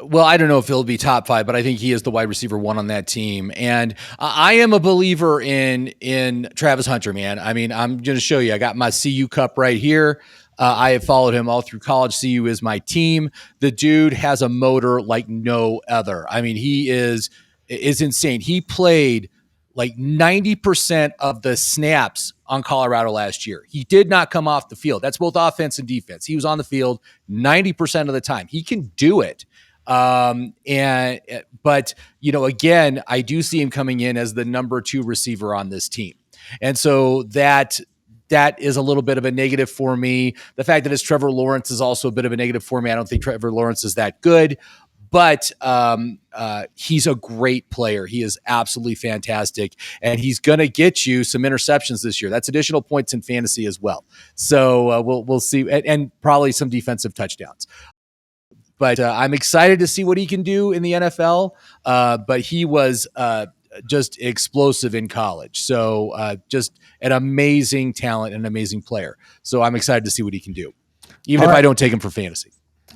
Well, I don't know if he'll be top 5, but I think he is the wide receiver 1 on that team. And I am a believer in Travis Hunter, man. I mean, I'm going to show you. I got my CU cup right here. I have followed him all through college. CU is my team. The dude has a motor like no other. I mean, he is insane. He played like 90% of the snaps on Colorado last year. He did not come off the field. That's both offense and defense. He was on the field 90% of the time. He can do it. But you know, again, I do see him coming in as the number 2 receiver on this team. And so that is a little bit of a negative for me. The fact that it's Trevor Lawrence is also a bit of a negative for me. I don't think Trevor Lawrence is that good, but he's a great player. He is absolutely fantastic, and he's going to get you some interceptions this year. That's additional points in fantasy as well. So we'll see, and probably some defensive touchdowns. But I'm excited to see what he can do in the NFL. But he was just explosive in college. So just an amazing talent and an amazing player. So I'm excited to see what he can do, even if I don't take him for fantasy.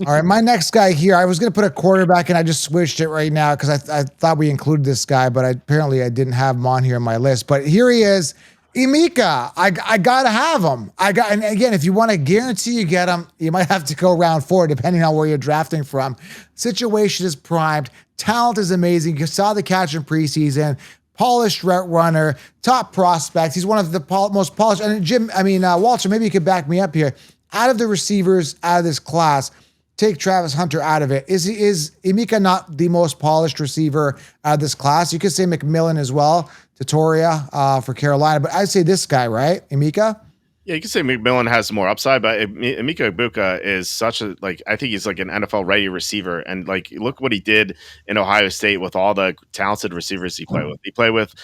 All right, my next guy here, I was going to put a quarterback, and I just switched it right now because I thought we included this guy, but apparently I didn't have him on here on my list. But here he is, Emeka. I got to have him. And again, if you want to guarantee you get him, you might have to go round 4, depending on where you're drafting from. Situation is primed. Talent is amazing. You saw the catch in preseason. Polished route runner, top prospects. He's one of the most polished. And Jim, Walter, maybe you could back me up here. Out of the receivers out of this class, take Travis Hunter out of it. Is Emeka not the most polished receiver out of this class? You could say McMillan as well, Tatoria for Carolina, but I'd say this guy, right? Emeka? Yeah, you can say McMillan has more upside, but Emeka Egbuka is such a, like, I think he's like an NFL ready receiver. And like, look what he did in Ohio State with all the talented receivers he played with. He played with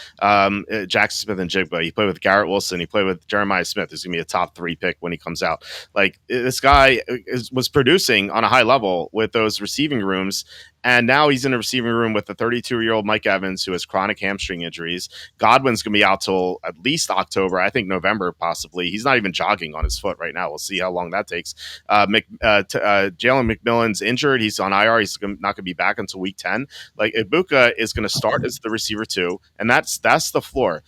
Jackson Smith and Jigba. He played with Garrett Wilson. He played with Jeremiah Smith, who's going to be a top 3 pick when he comes out. Like, this guy was producing on a high level with those receiving rooms. And now he's in a receiving room with the 32-year-old Mike Evans, who has chronic hamstring injuries. Godwin's going to be out till at least October, I think November possibly. He's not even jogging on his foot right now. We'll see how long that takes. Jalen McMillan's injured. He's on IR. He's not going to be back until week 10. Like, Egbuka is going to start as the receiver 2, and that's the floor.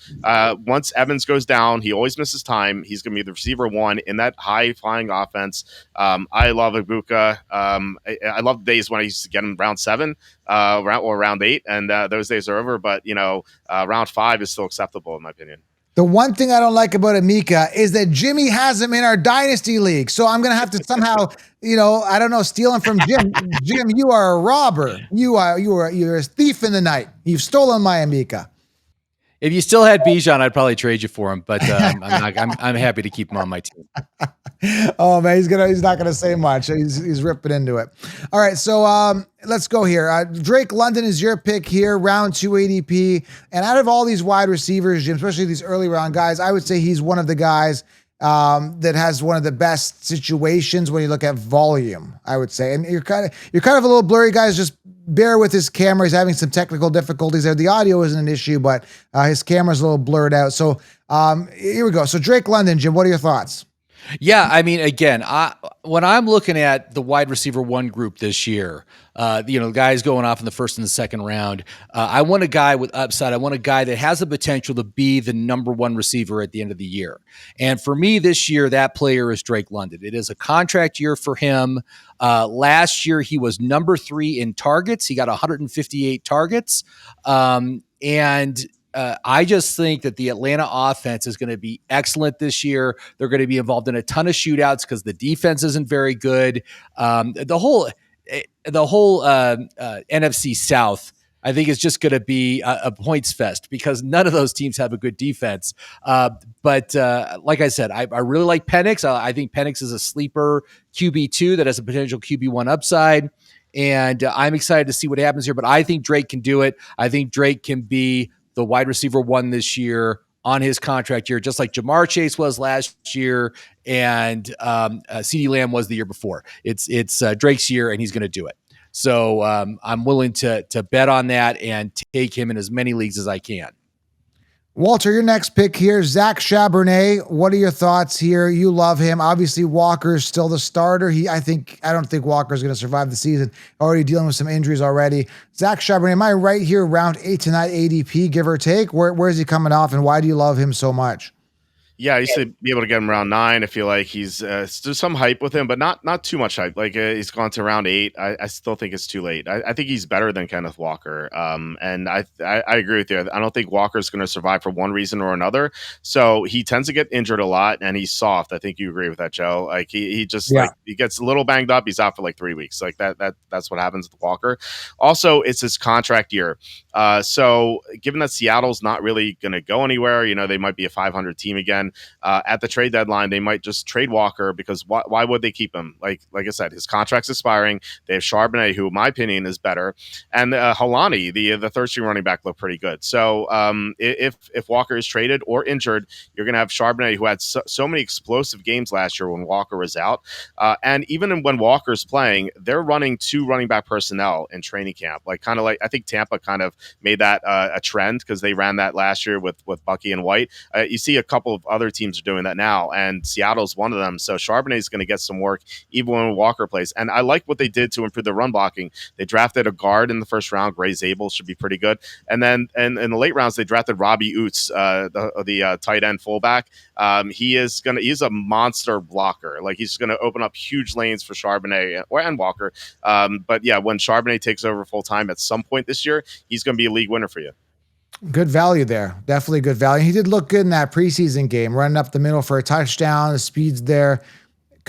Once Evans goes down, he always misses time. He's going to be the receiver 1 in that high-flying offense. I love Egbuka. I love the days when I used to get him round 7 round 8, and those days are over. But round 5 is still acceptable in my opinion. The one thing I don't like about Emeka is that Jimmy has him in our dynasty league, so I'm gonna have to somehow, I don't know, steal him from Jim. Jim, you are a robber. You're a thief in the night. You've stolen my Emeka. If you still had Bijan, I'd probably trade you for him, but I'm happy to keep him on my team. Oh man, he's not gonna say much. He's ripping into it. All right, so let's go here. Drake London is your pick here, round 2 ADP. And out of all these wide receivers, Jim, especially these early round guys, I would say he's one of the guys that has one of the best situations when you look at volume, I would say. And you're kind of a little blurry, guys. Just bear with his camera. He's having some technical difficulties there. The audio isn't an issue, but his camera's a little blurred out. So here we go. So Drake London, Jim, what are your thoughts? Yeah, I mean, again, when I'm looking at the wide receiver 1 group this year, guys going off in the first and the second round, I want a guy with upside. I want a guy that has the potential to be the number 1 receiver at the end of the year. And for me this year, that player is Drake London. It is a contract year for him. Last year, he was number 3 in targets. He got 158 targets. I just think that the Atlanta offense is going to be excellent this year. They're going to be involved in a ton of shootouts because the defense isn't very good. The whole NFC South, I think, is just going to be a points fest because none of those teams have a good defense. But like I said, I really like Penix. I think Penix is a sleeper QB2 that has a potential QB1 upside. And I'm excited to see what happens here. But I think Drake can do it. I think Drake can be the wide receiver 1 this year on his contract year, just like Jamar Chase was last year and CeeDee Lamb was the year before. It's Drake's year, and he's going to do it. So I'm willing to bet on that and take him in as many leagues as I can. Walter, your next pick here, Zach Charbonnet. What are your thoughts here? You love him. Obviously, Walker's still the starter. I don't think Walker's going to survive the season. Already dealing with some injuries already. Zach Charbonnet, am I right here, round 8 to 9 ADP, give or take? Where is he coming off, and why do you love him so much? Yeah, I used to be able to get him around 9. I feel like he's there's some hype with him, but not too much hype. Like he's gone to round 8. I still think it's too late. I think he's better than Kenneth Walker. And I agree with you. I don't think Walker's going to survive for one reason or another. So he tends to get injured a lot, and he's soft. I think you agree with that, Joe. Like he just like he gets a little banged up. He's out for like 3 weeks. Like that's what happens with Walker. Also, it's his contract year. So given that Seattle's not really going to go anywhere, they might be a 500 team again. At the trade deadline, they might just trade Walker because why would they keep him? Like I said, his contract's expiring. They have Charbonnet, who, in my opinion, is better, and Halani, the third-string running back, looked pretty good. So if Walker is traded or injured, you're going to have Charbonnet, who had so many explosive games last year when Walker was out, and even when Walker's playing, they're running 2 running back personnel in training camp. Like I think Tampa kind of made that a trend because they ran that last year with Bucky and White. You see a couple of other teams are doing that now, and Seattle's one of them. So Charbonnet is going to get some work even when Walker plays. And I like what they did to improve the run blocking. They drafted a guard in the first round. Gray Zabel should be pretty good. And then in the late rounds, they drafted Robbie Oots, the tight end fullback. He's a monster blocker. Like he's going to open up huge lanes for Charbonnet and Walker. But yeah, when Charbonnet takes over full time at some point this year, he's going to be a league winner for you. Good value there. Definitely good value. He did look good in that preseason game, running up the middle for a touchdown. The speed's there.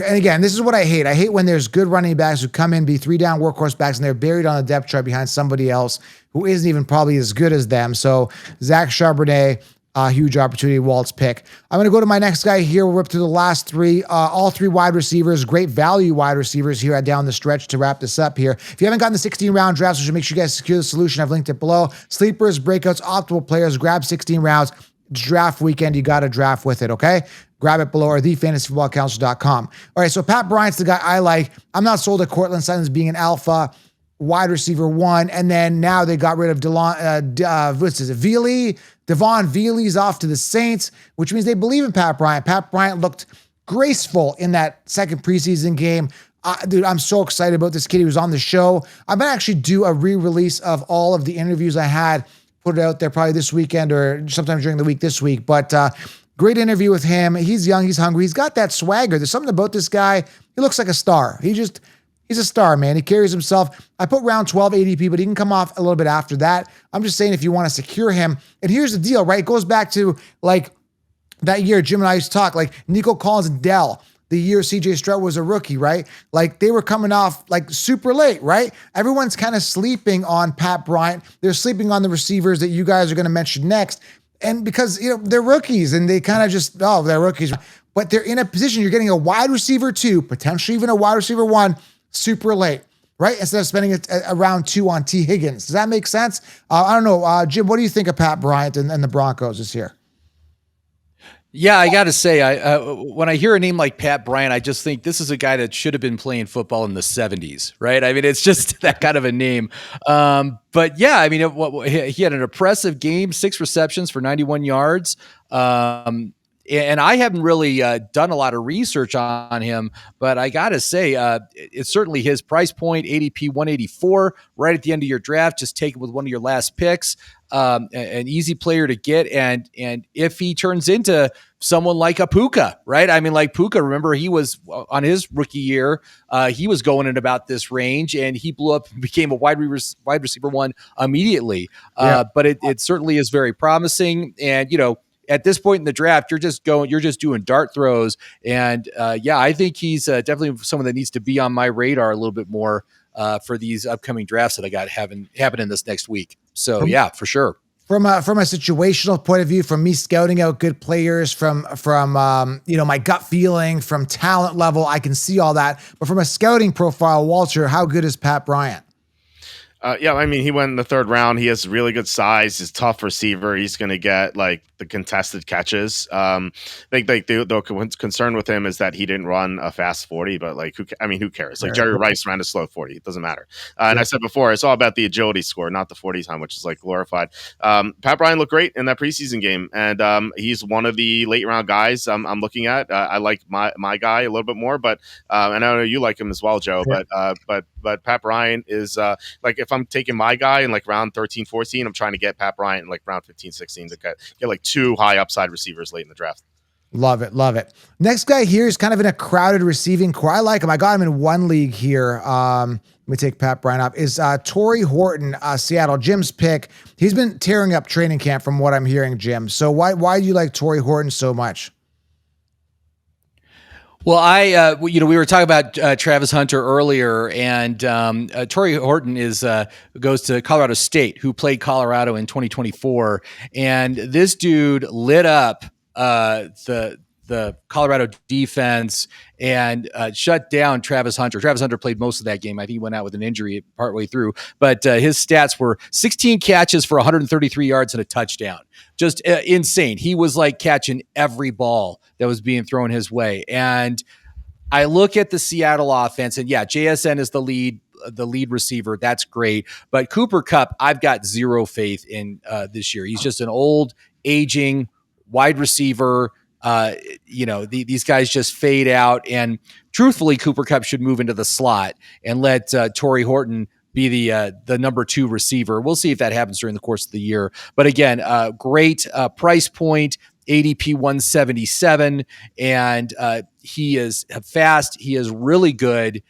And again, this is what I hate. I hate when there's good running backs who come in, be 3-down workhorse backs, and they're buried on the depth chart behind somebody else who isn't even probably as good as them. So Zach Charbonnet, huge opportunity, Walt's pick. I'm going to go to my next guy here. We'll rip through the last 3, all 3 wide receivers, great value wide receivers here down the stretch to wrap this up here. If you haven't gotten the 16-round drafts, we should make sure you guys secure the solution. I've linked it below. Sleepers, breakouts, optimal players, grab 16 rounds. It's draft weekend. You got to draft with it, okay? Grab it below or thefantasyfootballcounselor.com. All right, so Pat Bryant's the guy I like. I'm not sold at Cortland Sutton's being an alpha wide receiver 1, and then now they got rid of Devon Veely's off to the Saints, which means they believe in Pat Bryant. Pat Bryant looked graceful in that second preseason game. Dude, I'm so excited about this kid. He was on the show. I'm going to actually do a re-release of all of the interviews I had, put it out there probably this weekend or sometime during the week this week. But great interview with him. He's young. He's hungry. He's got that swagger. There's something about this guy. He looks like a star. He's a star, man. He carries himself. I put round 12 ADP, but he can come off a little bit after that. I'm just saying if you want to secure him. And here's the deal, right? It goes back to like that year Jim and I used to talk, like Nico Collins and Dell, the year CJ Stroud was a rookie, right? Like they were coming off like super late, right? Everyone's kind of sleeping on Pat Bryant. They're sleeping on the receivers that you guys are going to mention next. And because, they're rookies and they kind of just, they're rookies, but they're in a position, you're getting a wide receiver 2, potentially even a wide receiver 1 super late, right? Instead of spending a round 2 on T. Higgins. Does that make sense? I don't know. Jim, what do you think of Pat Bryant and the Broncos this year? Yeah, I got to say, when I hear a name like Pat Bryant, I just think this is a guy that should have been playing football in the 70s, right? I mean, it's just that kind of a name. But yeah, I mean, he had an impressive game, 6 receptions for 91 yards. And I haven't really done a lot of research on him, but I got to say, it's certainly his price point, ADP 184, right at the end of your draft. Just take it with one of your last picks. An easy player to get. And if he turns into someone like a Puka, right? I mean, like Puka, remember he was on his rookie year, he was going in about this range and he blew up and became a wide receiver 1 immediately. But it certainly is very promising. And, at this point in the draft, you're just doing dart throws. And I think he's definitely someone that needs to be on my radar a little bit more for these upcoming drafts that I got happening this next week. So yeah, for sure. From a situational point of view, from me scouting out good players, from my gut feeling, from talent level, I can see all that. But from a scouting profile, Walter, how good is Pat Bryant? I mean, he went in the 3rd round. He has really good size. He's a tough receiver. He's going to get like the contested catches. The concern with him is that he didn't run a fast 40, but like, who cares? Like Jerry Rice ran a slow 40. It doesn't matter. And I said before, it's all about the agility score, not the 40 time, which is like glorified. Pat Bryant looked great in that preseason game. And he's one of the late round guys I'm looking at. I like my guy a little bit more, but and I know you like him as well, Joe, but Pat Bryant is like, if I'm taking my guy in like round 13, 14, I'm trying to get Pat Bryant in like round 15, 16 to get like 2 high upside receivers late in the draft. Love it. Love it. Next guy here is kind of in a crowded receiving core. I like him. I got him in one league here. Let me take Pat Bryant up. Is Torrey Horton, Seattle, Jim's pick. He's been tearing up training camp from what I'm hearing, Jim. So why do you like Torrey Horton so much? Well, we were talking about Travis Hunter earlier, and Torrey Horton goes to Colorado State, who played Colorado in 2024, and this dude lit up the Colorado defense and shut down Travis Hunter. Travis Hunter played most of that game. I think he went out with an injury partway through, but his stats were 16 catches for 133 yards and a touchdown. Just insane. He was like catching every ball that was being thrown his way. And I look at the Seattle offense, and yeah, JSN is the lead receiver. That's great. But Cooper Kupp, I've got zero faith in this year. He's just an old, aging wide receiver. These guys just fade out. And truthfully, Cooper Kupp should move into the slot and let Torrey Horton be the number 2 receiver. We'll see if that happens during the course of the year. But again, great price point, ADP 177, and he is fast. He is really good.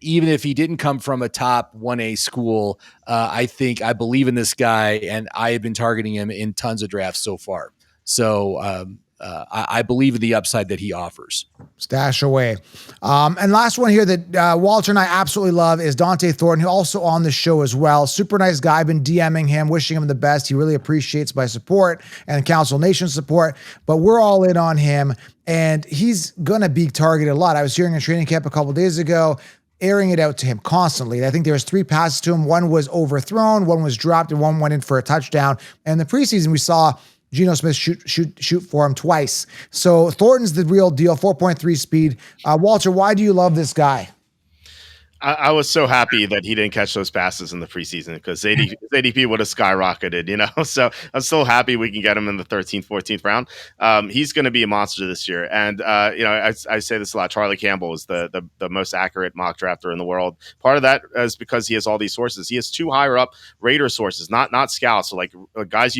Even if he didn't come from a top 1A school, I believe in this guy, and I have been targeting him in tons of drafts so far. So I believe in the upside that he offers. Stash away. And last one here that Walter and I absolutely love is Dante Thornton, who also on the show as well. Super nice guy. I've been DMing him, wishing him the best. He really appreciates my support and Council Nation support, but we're all in on him, and he's going to be targeted a lot. I was hearing in training camp a couple days ago, airing it out to him constantly. I think there was 3 passes to him. One was overthrown, one was dropped, and one went in for a touchdown. And in the preseason, we saw Geno Smith shoot for him twice. So Thornton's the real deal, 4.3 speed. Walter, why do you love this guy? I was so happy that he didn't catch those passes in the preseason because ADP would have skyrocketed, So I'm still happy we can get him in the 13th, 14th round. He's going to be a monster this year. And, I say this a lot. Charlie Campbell is the most accurate mock drafter in the world. Part of that is because he has all these sources. He has 2 higher up Raider sources, not scouts, so like guys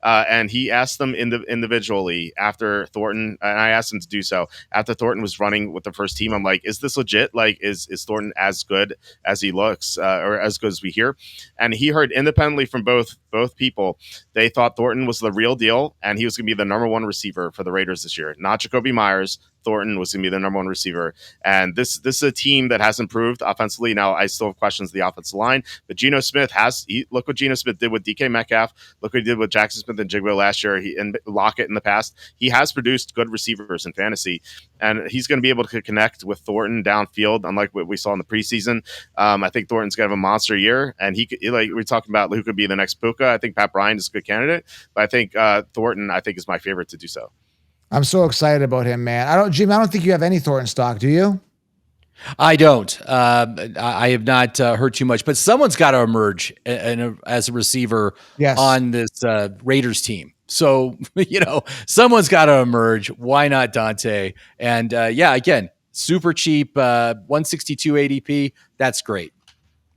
and he asked them individually after Thornton, and I asked him to do so. After Thornton was running with the first team, I'm like, is this legit? Like, is Thornton as good as he looks or as good as we hear? And he heard independently from both people, they thought Thornton was the real deal and he was going to be the number 1 receiver for the Raiders this year. Not Jacoby Myers, Thornton was going to be the number one receiver. And this is a team that has improved offensively. Now, I still have questions the offensive line, but Geno Smith look what Geno Smith did with DK Metcalf. Look what he did with Jackson Smith and Jigba last year. And Lockett in the past. He has produced good receivers in fantasy, and he's going to be able to connect with Thornton downfield, unlike what we saw in the preseason. I think Thornton's going to have a monster year, and like we're talking about who could be the next Puka. I think Pat Bryant is a good candidate, but I think Thornton, I think, is my favorite to do so. I'm so excited about him, man. Jim, I don't think you have any Thornton stock, do you? I don't. I have not heard too much, but someone's got to emerge as a receiver on this Raiders team. So, someone's got to emerge. Why not Dante? And again, super cheap, 162 ADP. That's great.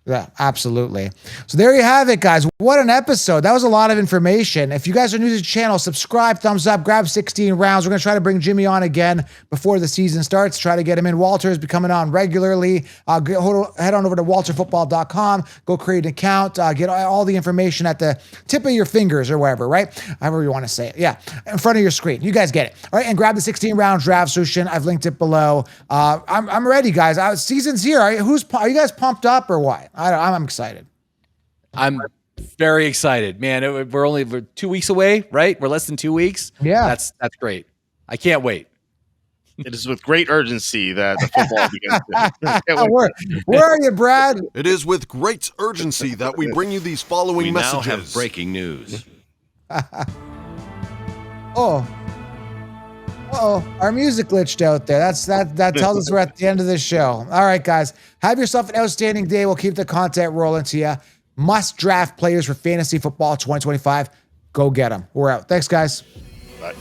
Yeah, absolutely. So there you have it, guys. What an episode. That was a lot of information. If you guys are new to the channel, subscribe, thumbs up, grab 16 rounds. We're going to try to bring Jimmy on again before the season starts, try to get him in. Walter is becoming on regularly. Head on over to walterfootball.com, go create an account, get all the information at the tip of your fingers or wherever, right? However you want to say it. Yeah, in front of your screen. You guys get it. All right, and grab the 16 round draft solution. I've linked it below. I'm ready, guys. Season's here. Are you guys pumped up or what? I'm excited. I'm very excited, man. We're 2 weeks away, right? We're less than 2 weeks. Yeah. That's great. I can't wait. It is with great urgency that the football begins. Where are you, Brad? It is with great urgency that we bring you these following We messages. now have breaking news. Our music glitched out there. That tells us we're at the end of this show. All right, guys. Have yourself an outstanding day. We'll keep the content rolling to you. Must draft players for fantasy football 2025. Go get them. We're out. Thanks, guys. Bye.